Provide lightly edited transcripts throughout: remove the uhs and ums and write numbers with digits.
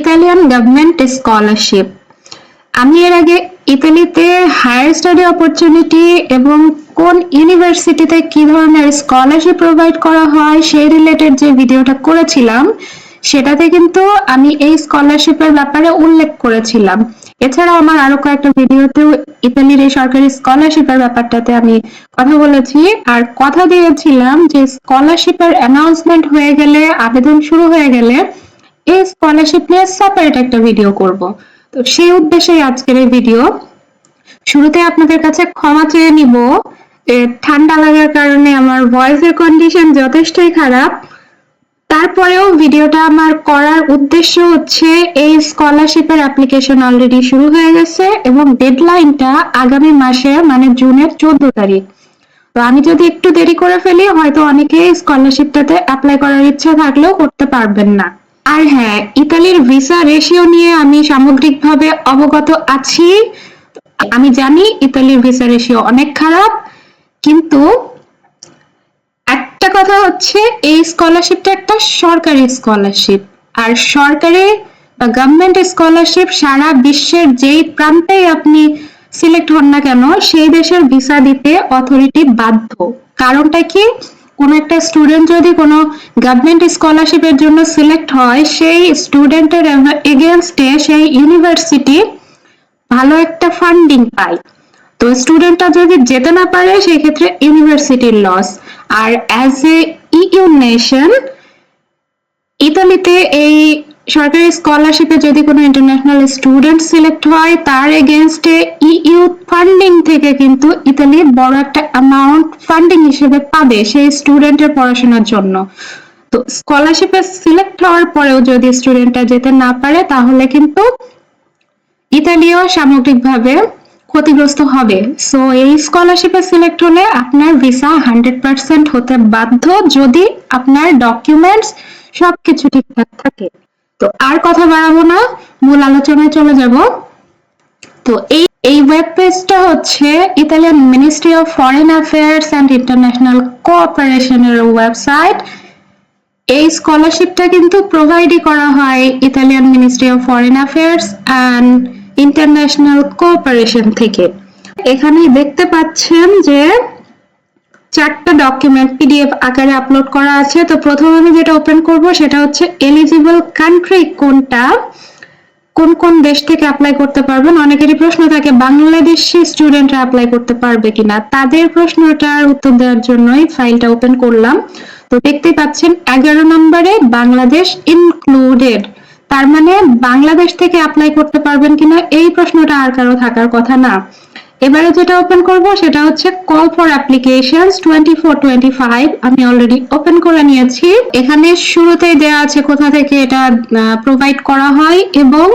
Italian government scholarship. আমি এর আগে ইতালিতে হায়ার স্টাডি অপরচুনিটি এবং কোন ইউনিভার্সিটিতে কি ধরনের স্কলারশিপ প্রোভাইড করা হয় সেই রিলেটেড যে ভিডিওটা করেছিলাম সেটাতে কিন্তু আমি এই স্কলারশিপের ব্যাপারে উল্লেখ করেছিলাম। এছাড়াও আমার আরো কয়েকটা ভিডিওতেও ইতালির এই সরকারি স্কলারশিপের ব্যাপারটাতে আমি কথা বলেছি আর কথা দিয়েছিলাম যে স্কলারশিপের অ্যানাউন্সমেন্ট হয়ে গেলে, আবেদন শুরু হয়ে গেলে এই স্কলারশিপ নিয়ে সেপারেট একটা ভিডিও করব। তো সেই উদ্দেশ্যে আজকের এই ভিডিও। শুরুতে আপনাদের কাছে ক্ষমা চেয়ে নিব, ঠান্ডা লাগার কারণে আমার ভয়েসের কন্ডিশন যথেষ্টই খারাপ। তারপরেও ভিডিওটা আমার করার উদ্দেশ্য হচ্ছে এই স্কলারশিপের অ্যাপ্লিকেশন অলরেডি শুরু হয়ে গেছে এবং ডেডলাইনটা আগামী মাসে মানে জুনের 14 তারিখ। তো আমি যদি একটু দেরি করে ফেলি হয়তো অনেকে স্কলারশিপটাতে অ্যাপ্লাই করার ইচ্ছা থাকলেও করতে পারবেন না। আর হ্যাঁ, ইতালির ভিসা রেশিও নিয়ে আমি সামগ্রিকভাবে অবগত আছি। আমি জানি ইতালির ভিসা রেশিও অনেক খারাপ, কিন্তু একটা কথা হচ্ছে এই স্কলারশিপটা একটা সরকারি স্কলারশিপ, আর সরকারি বা গভর্নমেন্ট স্কলারশিপ সারা বিশ্বের যেই প্রান্তেই আপনি সিলেক্ট হন না কেন সেই দেশের ভিসা দিতে অথরিটি বাধ্য। কারণটা কি, কোন একটা স্টুডেন্ট যদি কোনো গভর্নমেন্ট স্কলারশিপের জন্য সিলেক্ট হয় সেই স্টুডেন্টের এগেইনস্টে সেই ইউনিভার্সিটি ভালো একটা ফান্ডিং পায়। তো স্টুডেন্টটা যদি যেতে না পারে সেই ক্ষেত্রে ইউনিভার্সিটির লস। আর অ্যাজ এ ইইউ নেশন ইতালিতে এই সরকারি স্কলারশিপে যদি কোনো ইন্টারন্যাশনাল স্টুডেন্ট সিলেক্ট হয় তার এগেইনস্টে ইইউ ফান্ডিং থেকে কিন্তু ইতালি বড় একটা অ্যামাউন্ট ফান্ডিং হিসেবে পাবে সেই স্টুডেন্টের পড়াশোনার জন্য। তো স্কলারশিপে সিলেক্ট হওয়ার পরেও যদি স্টুডেন্টটা যেতে না পারে তাহলে কিন্তু ইতালিও সামগ্রিকভাবে ক্ষতিগ্রস্ত হবে। সো এই স্কলারশিপে সিলেক্ট হলে আপনার ভিসা 100% হতে বাধ্য যদি আপনার ডকুমেন্টস সবকিছু ঠিকঠাক থাকে। তো আর কথা বাড়াবো না, মূল আলোচনায় চলে যাব। তো এই ওয়েব পেজটা হচ্ছে Italian ministry of foreign affairs and international কোঅপারেশনের ওয়েবসাইট। এই স্কলারশিপটা কিন্তু প্রোভাইডই করা হয় Italian ministry of foreign affairs and international cooperation থেকে। এখানে দেখতে পাচ্ছেন যে 4টা ডকুমেন্ট পিডিএফ আকারে আপলোড করা আছে। তো প্রথমে আমি যেটা ওপেন করব সেটা হচ্ছে এলিজিবল কান্ট্রি কোনটা, কোন কোন দেশ থেকে অ্যাপ্লাই করতে পারবেন। অনেকেরই প্রশ্ন থাকে বাংলাদেশি স্টুডেন্টরা অ্যাপ্লাই করতে পারবে কিনা, তাদের প্রশ্নটার উত্তর দেওয়ার জন্যই ফাইলটা ওপেন করলাম। তো দেখতে পাচ্ছেন 11 নম্বরে বাংলাদেশ ইনক্লুডেড, তার মানে বাংলাদেশ থেকে অ্যাপ্লাই করতে পারবেন কিনা এই প্রশ্নটা আর কারো থাকার কথা না। এবারে যেটা ওপেন করব সেটা হচ্ছে কল ফর অ্যাপ্লিকেশনস 24-25। আমি অলরেডি ওপেন করে নিয়েছি। এখানে শুরুতেই দেয়া আছে কোথা থেকে এটা প্রোভাইড করা হয় এবং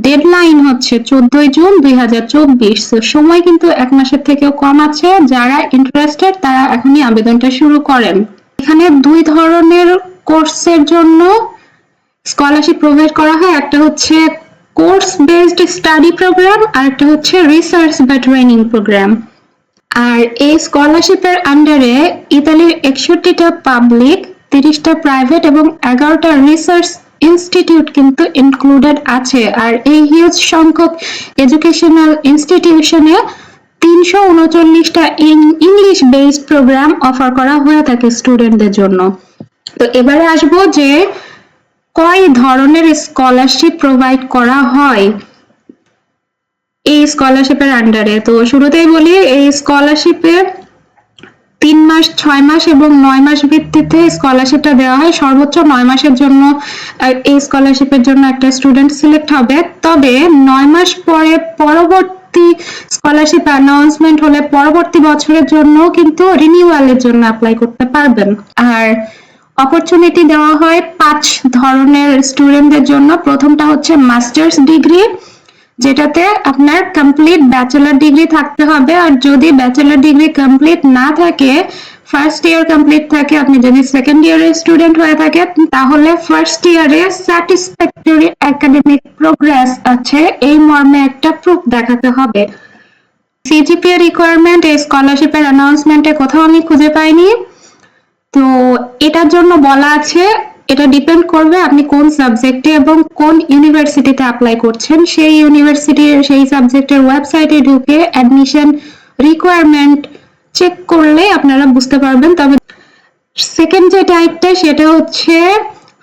ডেডলাইন হচ্ছে 14 জুন 2024। তো সময় কিন্তু 1 মাসের থেকেও কম আছে। যারা ইন্টারেস্টেড তারা এখনই আবেদনটা শুরু করেন। এখানে 2 ধরনের কোর্সের জন্য স্কলারশিপ প্রোভাইড করা হয়, একটা হচ্ছে কোর্স বেসড স্টাডি প্রোগ্রাম আর একটা হচ্ছে রিসার্চ বা ট্রেনিং প্রোগ্রাম। আর এই স্কলারশিপের আন্ডারে ইতালির 61টা পাবলিক, 30টা প্রাইভেট এবং 11টা রিসার্চ ইনস্টিটিউট কিন্তু ইনক্লুডেড আছে। আর এই হিউজ সংখ্যক এডুকেশনাল ইনস্টিটিউশনে 339টা ইংলিশ বেসড প্রোগ্রাম অফার করা হয়ে থাকে স্টুডেন্টদের জন্য। তো এবারে আসবো যে কয় ধরনের স্কলারশিপ প্রোভাইড করা হয় এই স্কলারশিপের আন্ডারে। তো শুরুতেই বলি এই স্কলারশিপে 3 মাস, 6 মাস এবং 9 মাস ভিত্তিতে স্কলারশিপটা দেওয়া হয়। সর্বোচ্চ 9 মাসের জন্য এই স্কলারশিপের জন্য একটা স্টুডেন্ট সিলেক্ট হবে। তবে 9 মাস পরে পরবর্তী স্কলারশিপ অ্যানাউন্সমেন্ট হলে পরবর্তী বছরের জন্য কিন্তু রিনিউয়ালের জন্য অ্যাপ্লাই করতে পারবেন। আর অপরচুনিটি দেওয়া হয় 5 ধরনের স্টুডেন্টদের জন্য। প্রথমটা হচ্ছে মাস্টার্স ডিগ্রি, যেটাতে আপনার কমপ্লিট ব্যাচেলর ডিগ্রি থাকতে হবে। আর যদি ব্যাচেলর ডিগ্রি কমপ্লিট না থাকে, ফার্স্ট ইয়ার কমপ্লিট থাকে, আপনি যদি সেকেন্ড ইয়ারের স্টুডেন্ট হয়ে থাকেন তাহলে ফার্স্ট ইয়ারে স্যাটিসফ্যাক্টরি একাডেমিক প্রোগ্রেস আছে এই মর্মে একটা প্রুফ দেখাতে হবে। সিজিপিএ রিকোয়ারমেন্ট এই স্কলারশিপের অ্যানাউন্সমেন্টে কোথাও আমি খুঁজে পাইনি। তো এটার জন্য বলা আছে এটা ডিপেন্ড করবে আপনি কোন সাবজেক্টে এবং কোন ইউনিভার্সিটিতে অ্যাপ্লাই করছেন। সেই ইউনিভার্সিটির সেই সাবজেক্টের ওয়েবসাইটে ঢুকে অ্যাডমিশন রিকোয়ারমেন্ট চেক করলে আপনারা বুঝতে পারবেন। তবে সেকেন্ড যে টাইপটা সেটা হচ্ছে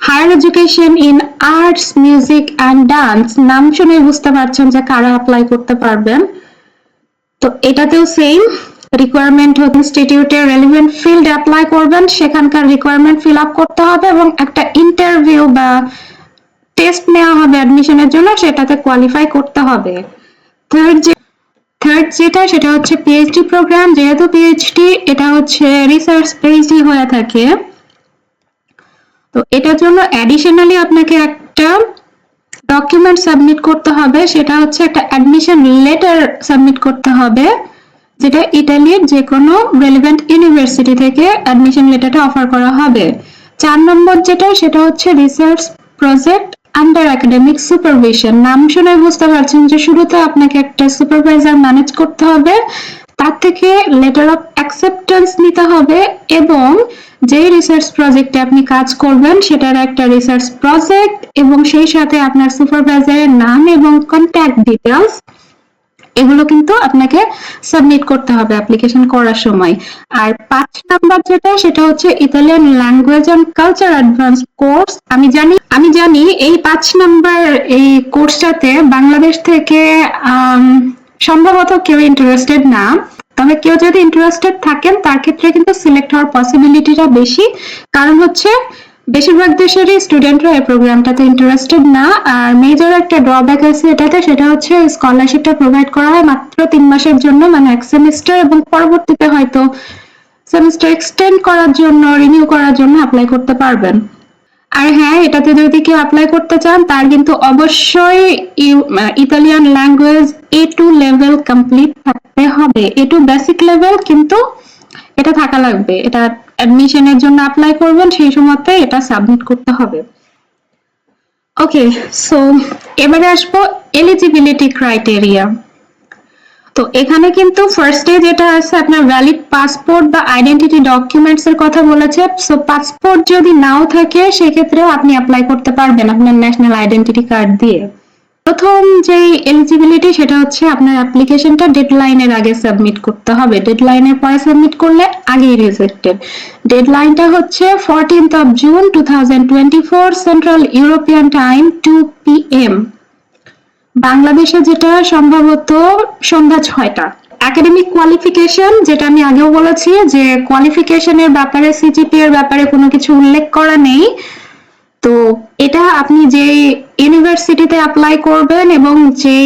higher education in arts, music and dance. নাম শুনে বুঝতে পারছেন যে কারা অ্যাপ্লাই করতে পারবেন। তো এটাতেও সেম রিকোয়ারমেন্ট হচ্ছে ইনস্টিটিউটের রেলেভেন্ট ফিল্ড অ্যাপ্লাই করবেন, সেখানকার রিকোয়ারমেন্ট ফিল আপ করতে হবে এবং একটা ইন্টারভিউ বা টেস্ট নেওয়া হবে অ্যাডমিশনের জন্য, সেটাতে কোয়ালিফাই করতে হবে। থার্ড যেটা সেটা হচ্ছে পিএইচডি প্রোগ্রাম। যেহেতু পিএইচডি এটা হচ্ছে রিসার্চ পিএইচডি হয়ে থাকে, তো এটার জন্য অ্যাডিশনালি আপনাকে একটা ডকুমেন্ট সাবমিট করতে হবে। সেটা হচ্ছে একটা অ্যাডমিশন লেটার সাবমিট করতে হবে, যেটা ইতালির যে কোনো রেলেভেন্ট ইউনিভার্সিটি থেকে অ্যাডমিশন লেটারটা অফার করা হবে। 4 নম্বর যেটা সেটা হচ্ছে research project under academic supervision. নাম শুনে বুঝতে পারছেন যে শুরুতে আপনাকে একটা সুপারভাইজার ম্যানেজ করতে হবে, তার থেকে লেটার অফ অ্যাকসেপ্টেন্স নিতে হবে এবং যে রিসার্চ প্রজেক্টে আপনি কাজ করবেন সেটার একটা রিসার্চ প্রজেক্ট এবং সেই সাথে আপনার সুপারভাইজারের নাম এবং কন্ট্যাক্ট ডিটেলস, এগুলো কিন্তু আপনাকে সাবমিট করতে হবে অ্যাপ্লিকেশন করার সময়। আর 5 নাম্বার যেটা সেটা হচ্ছে Italian language and culture advance course. আমি জানি এই 5 নাম্বার এই কোর্সটাতে বাংলাদেশ থেকে সম্ভবত কেউ ইন্টারেস্টেড না, তবে কেউ যদি ইন্টারেস্টেড থাকেন তার ক্ষেত্রে কিন্তু সিলেক্ট হওয়ার পসিবিলিটিটা বেশি। কারণ হচ্ছে বেশিরভাগ দেশেরই স্টুডেন্টরা এই প্রোগ্রামটাতে ইন্টারেস্টেড না। আর মেজর একটা ড্রব্যাক আছে এটাতে, সেটা হচ্ছে স্কলারশিপটা প্রোভাইড করা হয় মাত্র 3 মাসের জন্য, মানে 1 সেমিস্টার, এবং পরবর্তীতে হয়তো সেমিস্টার এক্সটেন্ড করার জন্য, রিনিউ করার জন্য অ্যাপ্লাই করতে পারবেন। আর হ্যাঁ, এটাতে যদি কেউ অ্যাপ্লাই করতে চান তার কিন্তু অবশ্যই Italian language A2 level complete থাকতে হবে। A2 বেসিক লেভেল, কিন্তু এটা থাকা লাগবে। এটা অ্যাডমিশনের জন্য অ্যাপ্লাই করবেন সেই সময়তে এটা সাবমিট করতে হবে। ওকে, সো এবারে আসবো এলিজিবিলিটি ক্রাইটেরিয়া। তো এখানে কিন্তু ফার্স্টে যেটা আছে আপনার ভ্যালিড পাসপোর্ট বা আইডেন্টিটি ডকুমেন্টস এর কথা বলেছে। সো পাসপোর্ট যদি নাও থাকে সেক্ষেত্রেও আপনি অ্যাপ্লাই করতে পারবেন আপনার ন্যাশনাল আইডেন্টিটি কার্ড দিয়ে। প্রথম যে এলিজিবিলিটি সেটা হচ্ছে আপনার অ্যাপ্লিকেশনটা ডেডলাইনের আগে সাবমিট করতে হবে। ডেডলাইনের পরে সাবমিট করলে আগেই রিজেক্টেড। ডেডলাইনটা হচ্ছে 14th of June 2024 central European time 2 PM, বাংলাদেশে যেটা সম্ভবত সন্ধ্যা 6টা। একাডেমিক কোয়ালিফিকেশন, যেটা আমি আগেও বলেছি যে কোয়ালিফিকেশনের ব্যাপারে সিজিপি এর ব্যাপারে কোনো কিছু উল্লেখ করা নেই। তো এটা আপনি যে ইউনিভার্সিটিতে অ্যাপ্লাই করবেন এবং যে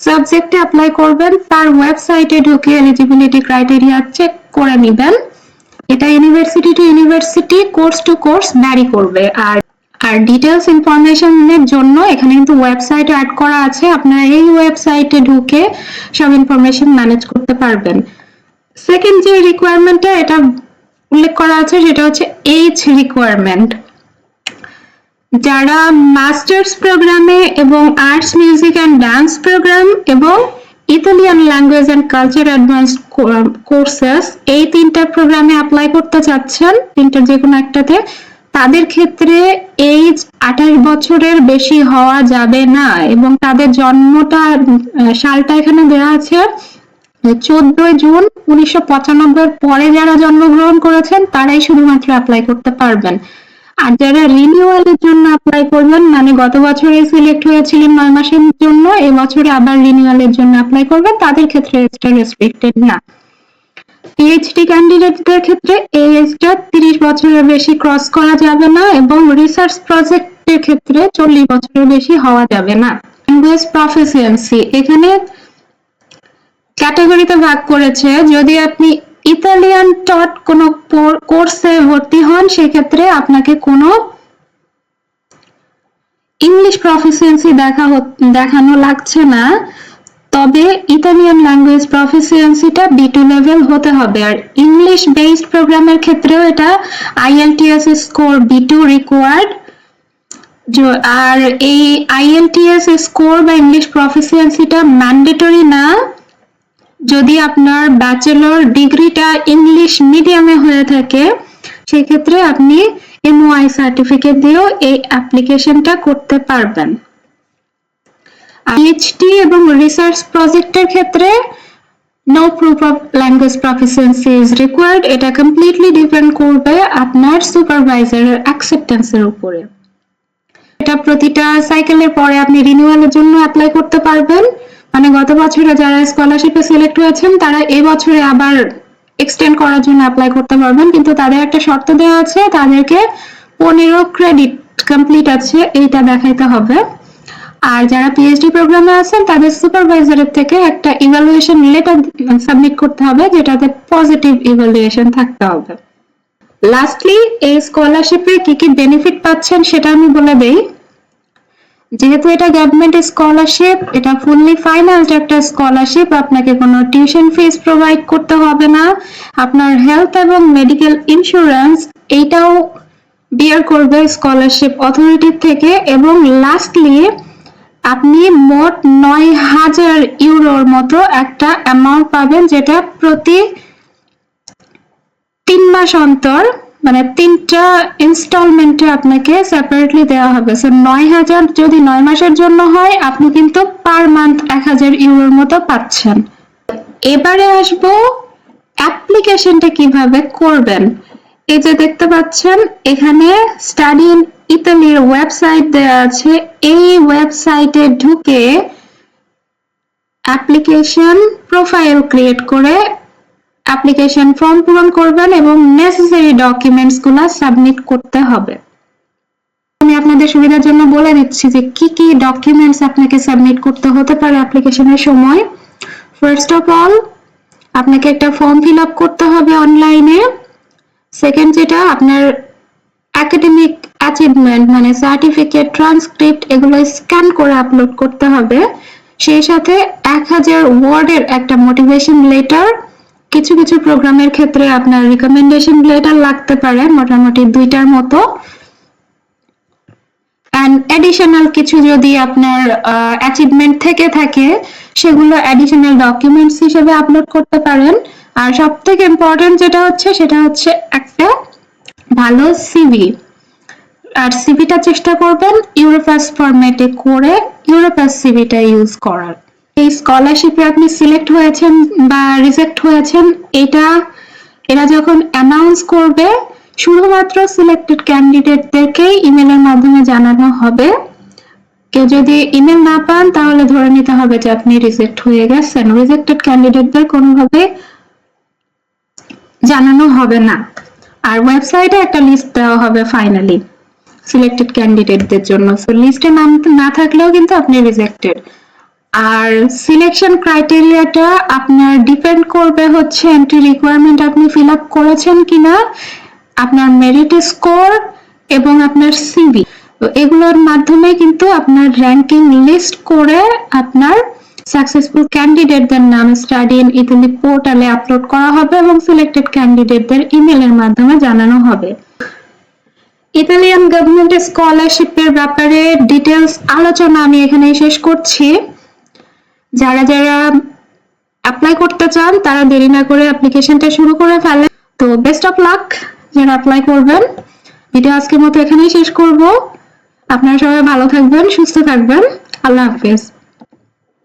সাবজেক্টে অ্যাপ্লাই করবেন তার ওয়েবসাইটে ঢুকে এলিজিবিলিটি ক্রাইটেরিয়া চেক করে নেবেন। এটা university to university, course to course vary করবে। আর ডিটেলস ইনফরমেশনের জন্য এখানে কিন্তু ওয়েবসাইট অ্যাড করা আছে, আপনারা এই ওয়েবসাইটে ঢুকে সব ইনফরমেশন ম্যানেজ করতে পারবেন। সেকেন্ড যে রিকোয়ারমেন্টটা এটা উল্লেখ করা আছে সেটা হচ্ছে এজ রিকোয়ারমেন্ট। যারা মাস্টার্স প্রোগ্রামে এবং arts, music and dance program এবং Italian language and culture advance courses এই 3টা প্রোগ্রামে অ্যাপ্লাই করতে চাচ্ছেন, 3টার যে কোনো একটাতে, তাদের ক্ষেত্রে এজ 28 বছরের বেশি হওয়া যাবে না এবং তাদের জন্মটা সালটা এখানে দেওয়া আছে 14 জুন 1995 পরে যারা জন্মগ্রহণ করেছেন তারাই শুধুমাত্র অ্যাপ্লাই করতে পারবেন। আর যারা রিনিউয়ালের জন্য অ্যাপ্লাই করবেন, মানে গত বছরে সিলেক্ট হয়েছিলেন 9 মাসের জন্য, এই বছরে আবার রিনিউয়ালের জন্য অ্যাপ্লাই করবেন, তাদের ক্ষেত্রে এজটা রেস্ট্রিক্টেড না। পিএইচডি ক্যান্ডিডেটদের ক্ষেত্রে এই এজটা 30 বছরের বেশি ক্রস করা যাবে না এবং রিসার্চ প্রজেক্টের ক্ষেত্রে 40 বছরের বেশি হওয়া যাবে না। ল্যাঙ্গুয়েজ প্রফিসিয়েন্সি এখানে ক্যাটাগরিতে ভাগ করেছে। যদি আপনি ইতালিয়ান টট কোনো কোর্সে ভর্তি হন সেক্ষেত্রে আপনাকে কোনো ইংলিশ প্রফিসিয়েন্সি দেখানো লাগছে না, তবে ইতালিয়ান ল্যাঙ্গুয়েজ প্রফিসিয়েন্সিটা B2 লেভেল হতে হবে। আর ইংলিশ বেসড প্রোগ্রামের ক্ষেত্রেও এটা IELTS স্কোর B2 রিকোয়ার্ড। আর এই IELTS স্কোর বা ইংলিশ প্রফিসিয়েন্সিটা ম্যান্ডেটরি না যদি আপনার ব্যাচেলর ডিগ্রিটা ইংলিশ মিডিয়ামে হয়ে থাকে, সেক্ষেত্রে আপনি MOI সার্টিফিকেট দিয়েও এই অ্যাপ্লিকেশনটা করতে পারবেন। PhD এবং রিসার্চ প্রজেক্টের ক্ষেত্রে no proof of language proficiency is required. এটা কমপ্লিটলি ডিপেন্ড করবে আপনার সুপারভাইজারের অ্যাকসেপ্টেন্সের উপরে। এটা প্রতিটা সাইকেলের পরে আপনি রিনিউয়ালের জন্য অ্যাপ্লাই করতে পারবেন। মানে গত বছরে যারা স্কলারশিপে সিলেক্ট হয়েছেন তারা এই বছরে আবার এক্সটেন্ড করার জন্য অ্যাপ্লাই করতে পারবেন, কিন্তু তাদের একটা শর্ত দেওয়া আছে, তাদেরকে 15 ক্রেডিট কমপ্লিট আছে এইটা দেখাইতে হবে। আর যারা PhD প্রোগ্রামে আছেন তাদের সুপারভাইজারের থেকে একটা ইভালুয়েশন লেটার সাবমিট করতে হবে, যেটাতে পজিটিভ ইভালুয়েশন থাকতে হবে। লাস্টলি এই স্কলারশিপে কি কি বেনিফিট পাচ্ছেন সেটা আমি বলে দেই। যেহেতু এটা গভর্নমেন্ট স্কলারশিপ, এটা ফুললি ফাইন্যান্সড একটা স্কলারশিপ, আপনাকে কোনো টিউশন ফিস প্রোভাইড করতে হবে না। আপনার হেলথ এবং মেডিকেল ইন্স্যুরেন্স এইটাও বিয়ার করবে স্কলারশিপ অথরিটি থেকে। এবং লাস্টলি আপনি মোট 9,000 ইউরোর মতো একটা অ্যামাউন্ট পাবেন, যেটা প্রতি 3 মাস অন্তর, মানে 3টা ইনস্টলমেন্টে আপনাকে সেপারেটলি দেওয়া হবে। সো 9,000 যদি 9 মাসের জন্য হয়, আপনি কিন্তু পার মান্থ 1,000 ইউরোর মতো পাচ্ছেন। এবারে আসবো অ্যাপ্লিকেশনটা কিভাবে করবেন। এই যে দেখতে পাচ্ছেন এখানে স্টাডি ইন ইতালির ওয়েবসাইট দেওয়া আছে। এই ওয়েবসাইটে ঢুকে অ্যাপ্লিকেশন প্রোফাইল ক্রিয়েট করে অ্যাপ্লিকেশন ফর্ম পূরণ করবেন এবং নেসেসারি ডকুমেন্টস গুলো সাবমিট করতে হবে। আমি আপনাদের সুবিধার জন্য বলে দিচ্ছি যে কি কি ডকুমেন্টস আপনাকে সাবমিট করতে হতে পারে অ্যাপ্লিকেশনের সময়। ফার্স্ট অফ অল আপনাকে একটা ফর্ম ফিল আপ করতে হবে অনলাইনে। সেকেন্ড, যেটা আপনার একাডেমিক অ্যাচিভমেন্ট মানে সার্টিফিকেট, ট্রান্সক্রিপ্ট এগুলো স্ক্যান করে আপলোড করতে হবে। সেই সাথে 1000 ওয়ার্ডের একটা মোটিভেশন লেটার। কিছু কিছু প্রোগ্রামের ক্ষেত্রে আপনার রিকমেন্ডেশন লেটার লাগতে পারে, মোটামুটি 2টার মতো। এন্ড অ্যাডিশনাল কিছু যদি আপনার অ্যাচিভমেন্ট থেকে থাকে সেগুলো অ্যাডিশনাল ডকুমেন্টস হিসেবে আপলোড করতে পারেন। আর সবথেকে ইম্পর্টেন্ট যেটা হচ্ছে সেটা হচ্ছে একটা ভালো সিভি। আর সিভিটা চেষ্টা করবেন ইউরোপাস ফরম্যাটে করে ইউরোপাস সিভিটা ইউজ করার। এই স্কলারশিপে আপনি সিলেক্ট হয়েছেন বা রিজেক্ট হয়েছেন, এরা যখন অ্যানাউন্স করবে শুধুমাত্র সিলেক্টেড ক্যান্ডিডেটদেরকেই ইমেলের মাধ্যমে জানানো হবে। কেউ যদি ইমেল না পান তাহলে ধরে নিতে হবে যে আপনি রিজেক্ট হয়ে গেছেন। রিজেক্টেড ক্যান্ডিডেটদের কোনোভাবে জানানো হবে না। আর ওয়েবসাইটে একটা লিস্ট দেওয়া হবে ফাইনালি সিলেক্টেড ক্যান্ডিডেটদের জন্য। সো লিস্টে নাম না থাকলেও কিন্তু আপনি রিজেক্টেড। আর সিলেকশন ক্রাইটেরিয়াটা আপনার ডিপেন্ড করবে হচ্ছে এন্ট্রি রিকোয়ারমেন্ট আপনি ফিল আপ করেছেন কিনা, আপনার মেরিট স্কোর এবং আপনার সিভি। তো এগুলোর মাধ্যমে কিন্তু আপনার র্যাঙ্কিং লিস্ট করে আপনার সাকসেসফুল ক্যান্ডিডেটদের নাম স্টাডি ইন ইতালি পোর্টালে আপলোড করা হবে এবং সিলেক্টেড ক্যান্ডিডেটদের ইমেলের মাধ্যমে জানানো হবে। ইতালিয়ান গভর্নমেন্ট স্কলারশিপের ব্যাপারে ডিটেলস আলোচনা আমি এখানে শেষ করছি। যারা যারা অ্যাপ্লাই করতে চান তারা দেরি না করে অ্যাপ্লিকেশনটা শুরু করে ফেলেন। তো বেস্ট অফ লাক যারা অ্যাপ্লাই করবেন। ভিডিও আজকের মতো এখানেই শেষ করব। আপনারা সবাই ভালো থাকবেন, সুস্থ থাকবেন। আল্লাহ হাফেজ।